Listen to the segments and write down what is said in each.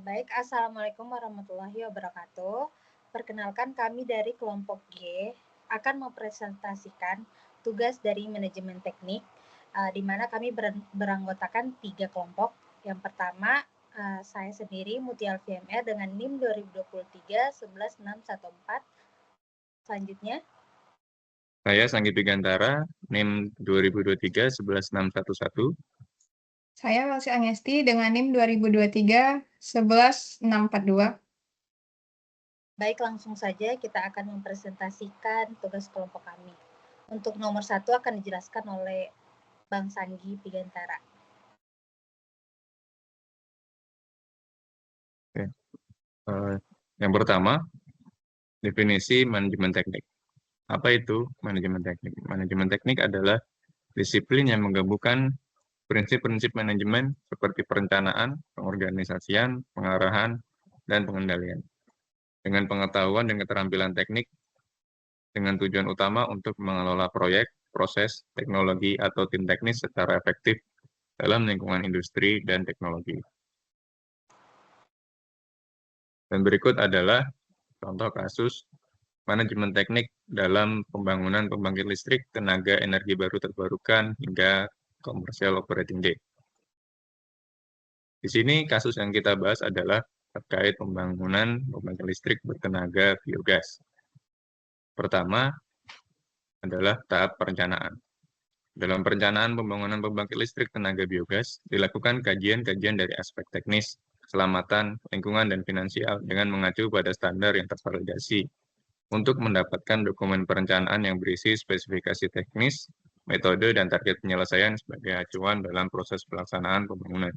Baik, Assalamualaikum warahmatullahi wabarakatuh. Perkenalkan kami dari kelompok G akan mempresentasikan tugas dari manajemen teknik, di mana kami beranggotakan 3 kelompok. Yang pertama, saya sendiri Mutia Alfian dengan NIM 2023 11614. Selanjutnya, Saya Sanggi Bigantara, NIM 2023 11611. Saya Welsi Angesti dengan NIM 2023 11642. baik langsung saja kita akan mempresentasikan tugas kelompok kami. Untuk nomor 1 akan dijelaskan oleh Bang Sanggi Bigantara. Yang pertama, definisi manajemen teknik. Apa itu manajemen teknik? Manajemen teknik adalah disiplin yang menggabungkan prinsip-prinsip manajemen seperti perencanaan, pengorganisasian, pengarahan, dan pengendalian. Dengan pengetahuan dan keterampilan teknik, dengan tujuan utama untuk mengelola proyek, proses, teknologi, atau tim teknis secara efektif dalam lingkungan industri dan teknologi. Dan berikut adalah contoh kasus manajemen teknik dalam pembangunan pembangkit listrik tenaga energi baru terbarukan hingga commercial operating date. Di sini kasus yang kita bahas adalah terkait pembangunan pembangkit listrik bertenaga biogas. Pertama adalah tahap perencanaan. Dalam perencanaan pembangunan pembangkit listrik tenaga biogas, dilakukan kajian-kajian dari aspek teknis, keselamatan, lingkungan, dan finansial dengan mengacu pada standar yang tervalidasi untuk mendapatkan dokumen perencanaan yang berisi spesifikasi teknis, metode, dan target penyelesaian sebagai acuan dalam proses pelaksanaan pembangunan.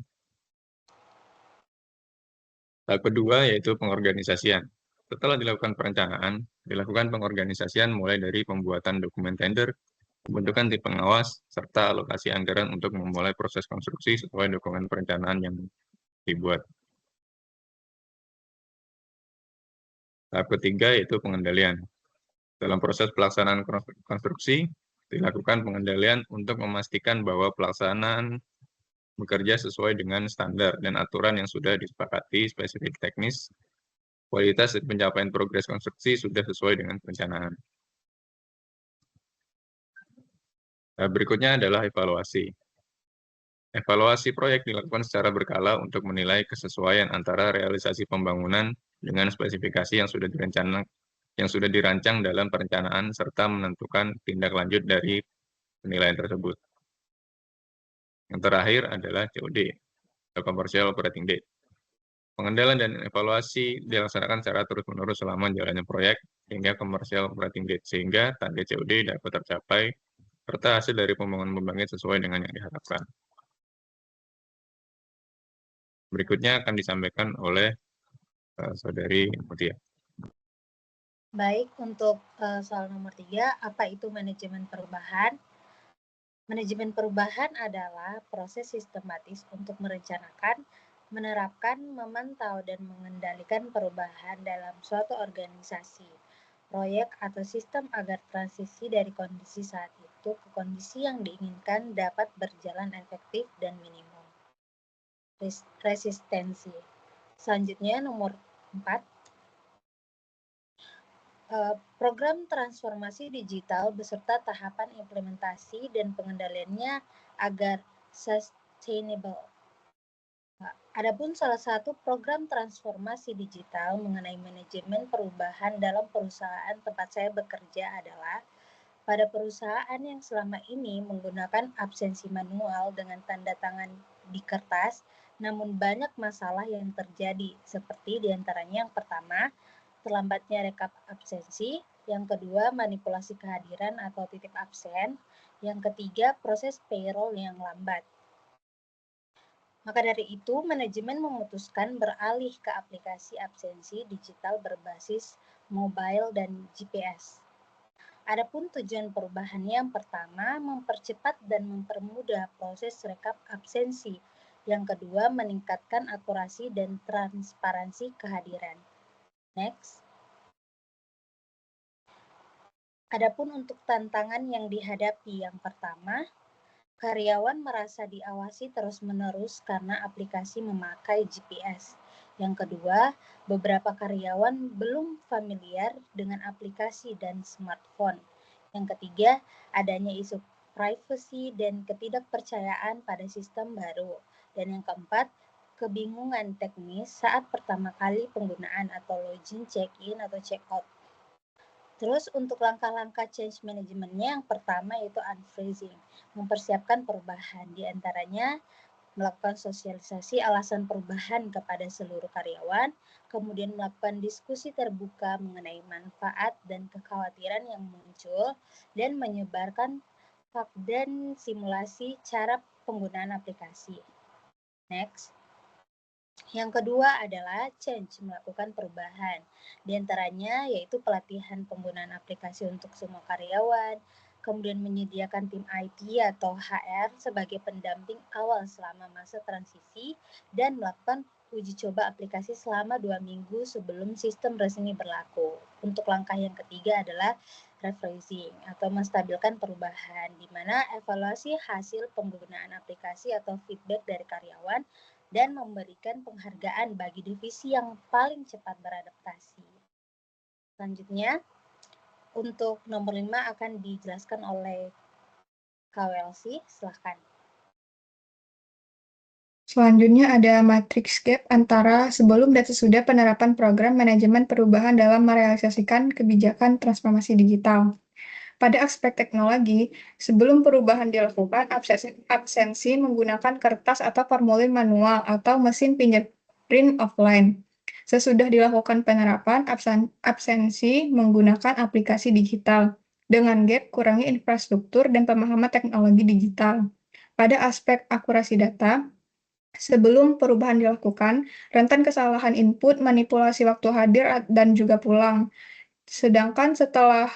Tahap kedua yaitu pengorganisasian. Setelah dilakukan perencanaan, dilakukan pengorganisasian mulai dari pembuatan dokumen tender, pembentukan tim pengawas, serta alokasi anggaran untuk memulai proses konstruksi sesuai dokumen perencanaan yang dibuat. Tahap ketiga yaitu pengendalian. Dalam proses pelaksanaan konstruksi, dilakukan pengendalian untuk memastikan bahwa pelaksanaan bekerja sesuai dengan standar dan aturan yang sudah disepakati, spesifik teknis, kualitas dan pencapaian progres konstruksi sudah sesuai dengan perencanaan. Berikutnya adalah evaluasi. Evaluasi proyek dilakukan secara berkala untuk menilai kesesuaian antara realisasi pembangunan dengan spesifikasi yang sudah dirancang dalam perencanaan serta menentukan tindak lanjut dari penilaian tersebut. Yang terakhir adalah COD, atau Commercial Operating Date. Pengendalian dan evaluasi dilaksanakan secara terus-menerus selama jalannya proyek hingga Commercial Operating Date, sehingga target COD dapat tercapai serta hasil dari pembangunan pembangkit sesuai dengan yang diharapkan. Berikutnya akan disampaikan oleh Saudari Mutia. Baik, untuk soal nomor 3, apa itu manajemen perubahan? Manajemen perubahan adalah proses sistematis untuk merencanakan, menerapkan, memantau, dan mengendalikan perubahan dalam suatu organisasi, proyek, atau sistem agar transisi dari kondisi saat itu ke kondisi yang diinginkan dapat berjalan efektif dan minimum resistensi. Selanjutnya, nomor 4. Program transformasi digital beserta tahapan implementasi dan pengendaliannya agar sustainable. Adapun salah satu program transformasi digital mengenai manajemen perubahan dalam perusahaan tempat saya bekerja adalah pada perusahaan yang selama ini menggunakan absensi manual dengan tanda tangan di kertas, namun banyak masalah yang terjadi, seperti diantaranya yang pertama, terlambatnya rekap absensi, yang kedua manipulasi kehadiran atau titip absen, yang ketiga proses payroll yang lambat. Maka dari itu, manajemen memutuskan beralih ke aplikasi absensi digital berbasis mobile dan GPS. Adapun tujuan perubahannya yang pertama, mempercepat dan mempermudah proses rekap absensi. Yang kedua, meningkatkan akurasi dan transparansi kehadiran. Next. Adapun untuk tantangan yang dihadapi yang pertama, karyawan merasa diawasi terus-menerus karena aplikasi memakai GPS. Yang kedua, beberapa karyawan belum familiar dengan aplikasi dan smartphone. Yang ketiga, adanya isu privacy dan ketidakpercayaan pada sistem baru. Dan yang keempat, kebingungan teknis saat pertama kali penggunaan atau login, check-in, atau check-out. Terus untuk langkah-langkah change managementnya yang pertama yaitu unfreezing, mempersiapkan perubahan. Di antaranya melakukan sosialisasi alasan perubahan kepada seluruh karyawan, kemudian melakukan diskusi terbuka mengenai manfaat dan kekhawatiran yang muncul, dan menyebarkan dan simulasi cara penggunaan aplikasi. Next. Yang kedua adalah change, melakukan perubahan. Di antaranya yaitu pelatihan penggunaan aplikasi untuk semua karyawan, kemudian menyediakan tim IT atau HR sebagai pendamping awal selama masa transisi, dan melakukan uji coba aplikasi selama 2 minggu sebelum sistem resmi berlaku. Untuk langkah yang ketiga adalah rephrasing atau menstabilkan perubahan, di mana evaluasi hasil penggunaan aplikasi atau feedback dari karyawan dan memberikan penghargaan bagi divisi yang paling cepat beradaptasi. Selanjutnya, untuk nomor 5 akan dijelaskan oleh KWLC, silahkan. Selanjutnya ada matrix gap antara sebelum dan sesudah penerapan program manajemen perubahan dalam merealisasikan kebijakan transformasi digital. Pada aspek teknologi, sebelum perubahan dilakukan, absensi menggunakan kertas atau formulir manual atau mesin fingerprint offline. Sesudah dilakukan penerapan, absensi menggunakan aplikasi digital. Dengan gap, kurangi infrastruktur dan pemahaman teknologi digital. Pada aspek akurasi data, sebelum perubahan dilakukan, rentan kesalahan input, manipulasi waktu hadir, dan juga pulang. Sedangkan setelah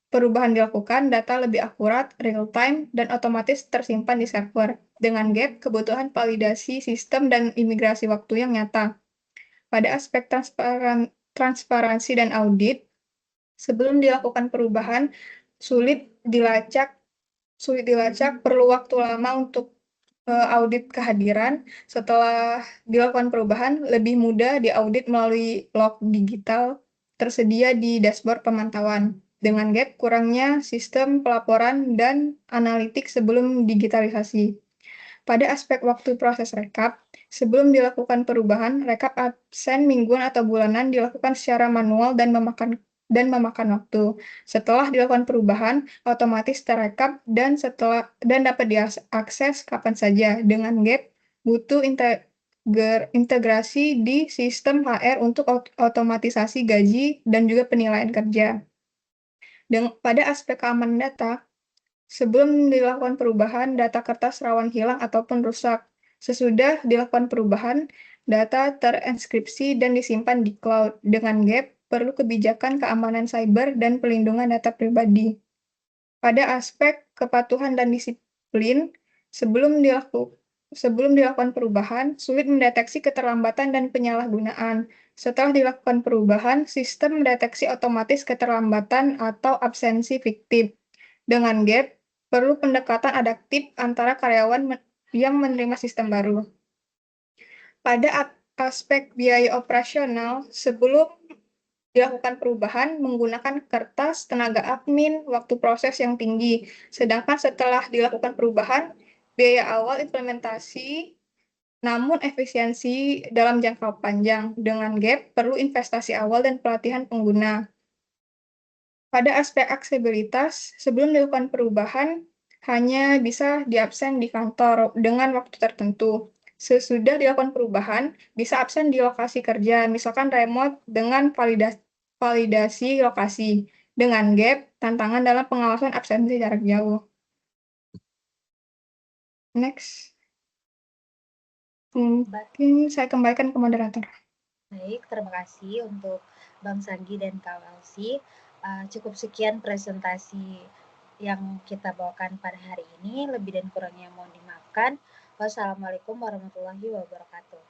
perubahan dilakukan, data lebih akurat, real-time, dan otomatis tersimpan di server. Dengan gap, kebutuhan validasi sistem dan imigrasi waktu yang nyata. Pada aspek transparansi dan audit, sebelum dilakukan perubahan, sulit dilacak, perlu waktu lama untuk audit kehadiran. Setelah dilakukan perubahan, lebih mudah diaudit melalui log digital tersedia di dashboard pemantauan. Dengan gap, kurangnya sistem pelaporan dan analitik sebelum digitalisasi. Pada aspek waktu proses rekap, sebelum dilakukan perubahan, rekap absen mingguan atau bulanan dilakukan secara manual dan memakan waktu. Setelah dilakukan perubahan, otomatis terekap dan dapat diakses kapan saja. Dengan gap, butuh integrasi di sistem HR untuk otomatisasi gaji dan juga penilaian kerja. Pada aspek keamanan data, sebelum dilakukan perubahan, data kertas rawan hilang ataupun rusak. Sesudah dilakukan perubahan, data terinskripsi dan disimpan di cloud. Dengan gap, perlu kebijakan keamanan cyber dan pelindungan data pribadi. Pada aspek kepatuhan dan disiplin, sebelum dilakukan perubahan, sulit mendeteksi keterlambatan dan penyalahgunaan. Setelah dilakukan perubahan, sistem mendeteksi otomatis keterlambatan atau absensi fiktif. Dengan gap, perlu pendekatan adaptif antara karyawan yang menerima sistem baru. Pada aspek biaya operasional, sebelum dilakukan perubahan menggunakan kertas, tenaga admin, waktu proses yang tinggi. Sedangkan setelah dilakukan perubahan, biaya awal implementasi, namun efisiensi dalam jangka panjang. Dengan gap, perlu investasi awal dan pelatihan pengguna. Pada aspek aksesibilitas, sebelum dilakukan perubahan, hanya bisa diabsen di kantor dengan waktu tertentu. Sesudah dilakukan perubahan, bisa absen di lokasi kerja, misalkan remote dengan validasi lokasi. Dengan gap, tantangan dalam pengawasan absensi jarak jauh. Next. Mungkin saya kembalikan ke moderator. Baik, terima kasih untuk Bang Sanggi dan KWLC. Cukup sekian presentasi yang kita bawakan pada hari ini. Lebih dan kurangnya mohon dimaafkan. Wassalamualaikum warahmatullahi wabarakatuh.